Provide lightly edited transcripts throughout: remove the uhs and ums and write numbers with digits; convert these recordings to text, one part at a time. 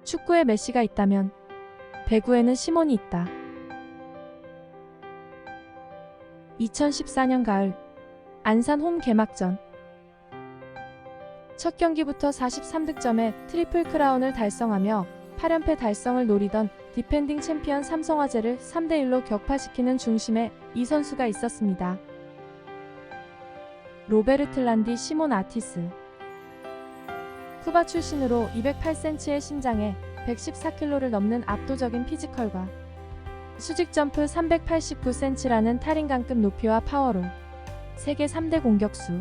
축구에 메시가 있다면 배구에는 시몬이 있다. 2014년 가을 안산 홈 개막전 첫 경기부터 43득점에 트리플 크라운을 달성하며 8연패 달성을 노리던 디펜딩 챔피언 삼성화재를 3대1로 격파시키는 중심에 이 선수가 있었습니다. 로베르트 란디 시몬 아티스. 쿠바 출신으로 208cm의 신장에 114kg를 넘는 압도적인 피지컬과 수직 점프 389cm라는 탈인간급 높이와 파워로 세계 3대 공격수,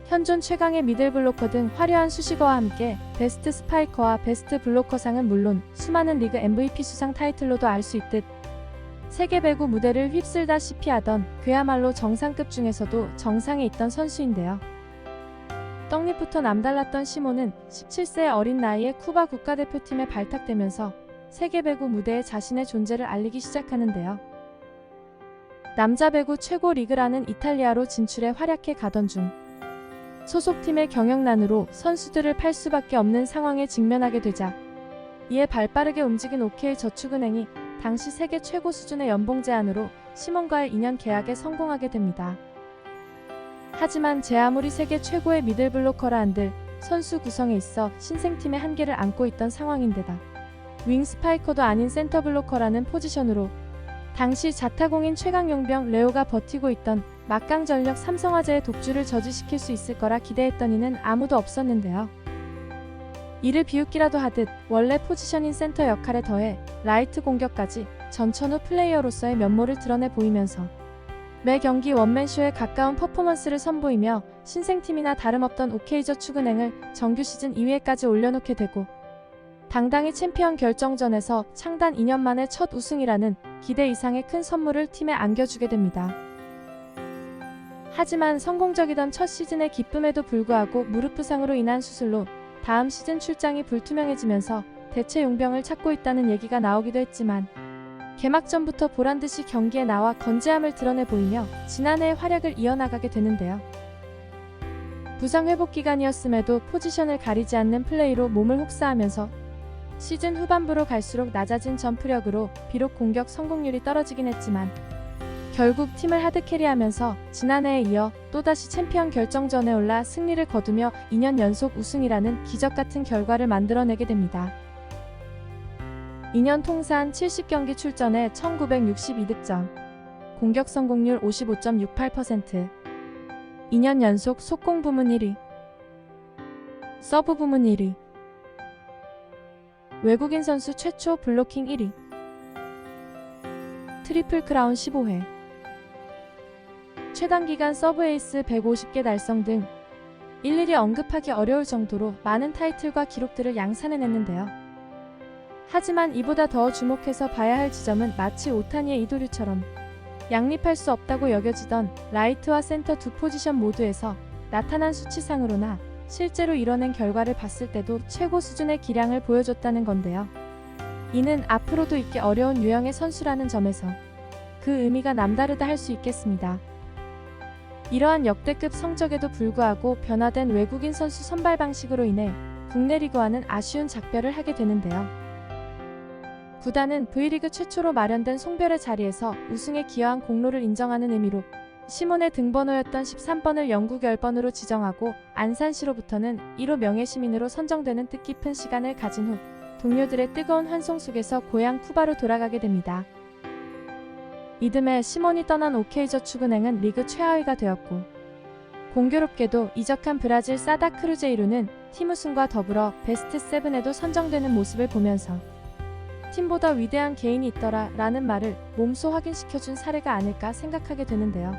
현존 최강의 미들블로커 등 화려한 수식어와 함께 베스트 스파이커와 베스트 블로커상은 물론 수많은 리그 MVP 수상 타이틀로도 알 수 있듯 세계 배구 무대를 휩쓸다시피 하던 그야말로 정상급 중에서도 정상에 있던 선수인데요. 떡잎부터 남달랐던 시몬은 17세의 어린 나이에 쿠바 국가대표팀에 발탁되면서 세계 배구 무대에 자신의 존재를 알리기 시작하는데요. 남자 배구 최고 리그라는 이탈리아로 진출해 활약해 가던 중 소속팀의 경영난으로 선수들을 팔 수밖에 없는 상황에 직면하게 되자 이에 발빠르게 움직인 OK저축은행이 당시 세계 최고 수준의 연봉 제안으로 시몬과의 2년 계약에 성공하게 됩니다. 하지만 제 아무리 세계 최고의 미들블로커라 한들 선수 구성에 있어 신생팀의 한계를 안고 있던 상황인데다 윙스파이커도 아닌 센터블로커라는 포지션으로 당시 자타공인 최강용병 레오가 버티고 있던 막강전력 삼성화재의 독주를 저지시킬 수 있을 거라 기대했던 이는 아무도 없었는데요. 이를 비웃기라도 하듯 원래 포지션인 센터 역할에 더해 라이트 공격까지 전천후 플레이어로서의 면모를 드러내 보이면서 매 경기 원맨쇼에 가까운 퍼포먼스를 선보이며 신생팀이나 다름없던 OK저축은행을 정규 시즌 2위에까지 올려놓게 되고 당당히 챔피언 결정전에서 창단 2년 만에 첫 우승이라는 기대 이상의 큰 선물을 팀에 안겨주게 됩니다. 하지만 성공적이던 첫 시즌의 기쁨에도 불구하고 무릎 부상으로 인한 수술로 다음 시즌 출장이 불투명해지면서 대체 용병을 찾고 있다는 얘기가 나오기도 했지만 개막전부터 보란듯이 경기에 나와 건재함을 드러내 보이며 지난해의 활약을 이어나가게 되는데요. 부상 회복 기간이었음에도 포지션을 가리지 않는 플레이로 몸을 혹사하면서 시즌 후반부로 갈수록 낮아진 점프력으로 비록 공격 성공률이 떨어지긴 했지만 결국 팀을 하드캐리하면서 지난해에 이어 또다시 챔피언 결정전에 올라 승리를 거두며 2년 연속 우승이라는 기적같은 결과를 만들어내게 됩니다. 2년 통산 70경기 출전에 1962득점, 공격 성공률 55.68%, 2년 연속 속공 부문 1위, 서브 부문 1위, 외국인 선수 최초 블로킹 1위, 트리플 크라운 15회, 최단기간 서브 에이스 150개 달성 등 일일이 언급하기 어려울 정도로 많은 타이틀과 기록들을 양산해냈는데요. 하지만 이보다 더 주목해서 봐야 할 지점은 마치 오타니의 이도류처럼 양립할 수 없다고 여겨지던 라이트와 센터 두 포지션 모두에서 나타난 수치상으로나 실제로 이뤄낸 결과를 봤을 때도 최고 수준의 기량을 보여줬다는 건데요. 이는 앞으로도 있기 어려운 유형의 선수라는 점에서 그 의미가 남다르다 할 수 있겠습니다. 이러한 역대급 성적에도 불구하고 변화된 외국인 선수 선발 방식으로 인해 국내 리그와는 아쉬운 작별을 하게 되는데요. 구단은 V리그 최초로 마련된 송별의 자리에서 우승에 기여한 공로를 인정하는 의미로 시몬의 등번호였던 13번을 영구 결번으로 지정하고 안산시로부터는 1호 명예시민으로 선정되는 뜻깊은 시간을 가진 후 동료들의 뜨거운 환송 속에서 고향 쿠바로 돌아가게 됩니다. 이듬해 시몬이 떠난 OK저축은행은 리그 최하위가 되었고 공교롭게도 이적한 브라질 사다 크루제이루는 팀 우승과 더불어 베스트 7에도 선정되는 모습을 보면서 팀보다 위대한 개인이 있더라 라는 말을 몸소 확인시켜준 사례가 아닐까 생각하게 되는데요.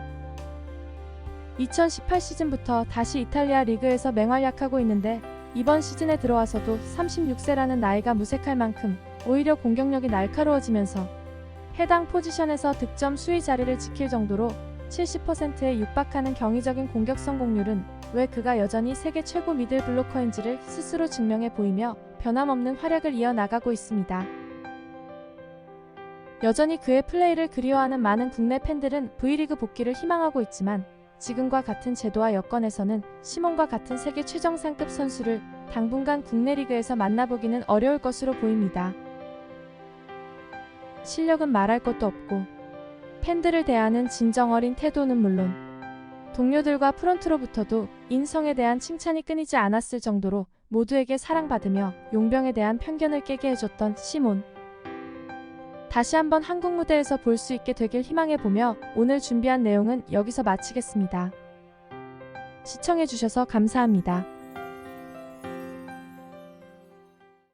2018 시즌부터 다시 이탈리아 리그에서 맹활약하고 있는데 이번 시즌에 들어와서도 36세라는 나이가 무색할 만큼 오히려 공격력이 날카로워지면서 해당 포지션에서 득점 수위 자리를 지킬 정도로 70%에 육박하는 경이적인 공격 성공률은 왜 그가 여전히 세계 최고 미들 블로커인지를 스스로 증명해 보이며 변함없는 활약을 이어나가고 있습니다. 여전히 그의 플레이를 그리워하는 많은 국내 팬들은 V리그 복귀를 희망하고 있지만 지금과 같은 제도와 여건에서는 시몬과 같은 세계 최정상급 선수를 당분간 국내 리그에서 만나보기는 어려울 것으로 보입니다. 실력은 말할 것도 없고 팬들을 대하는 진정 어린 태도는 물론 동료들과 프런트로부터도 인성에 대한 칭찬이 끊이지 않았을 정도로 모두에게 사랑받으며 용병에 대한 편견을 깨게 해줬던 시몬. 다시 한번 한국 무대에서 볼 수 있게 되길 희망해보며 오늘 준비한 내용은 여기서 마치겠습니다. 시청해주셔서 감사합니다.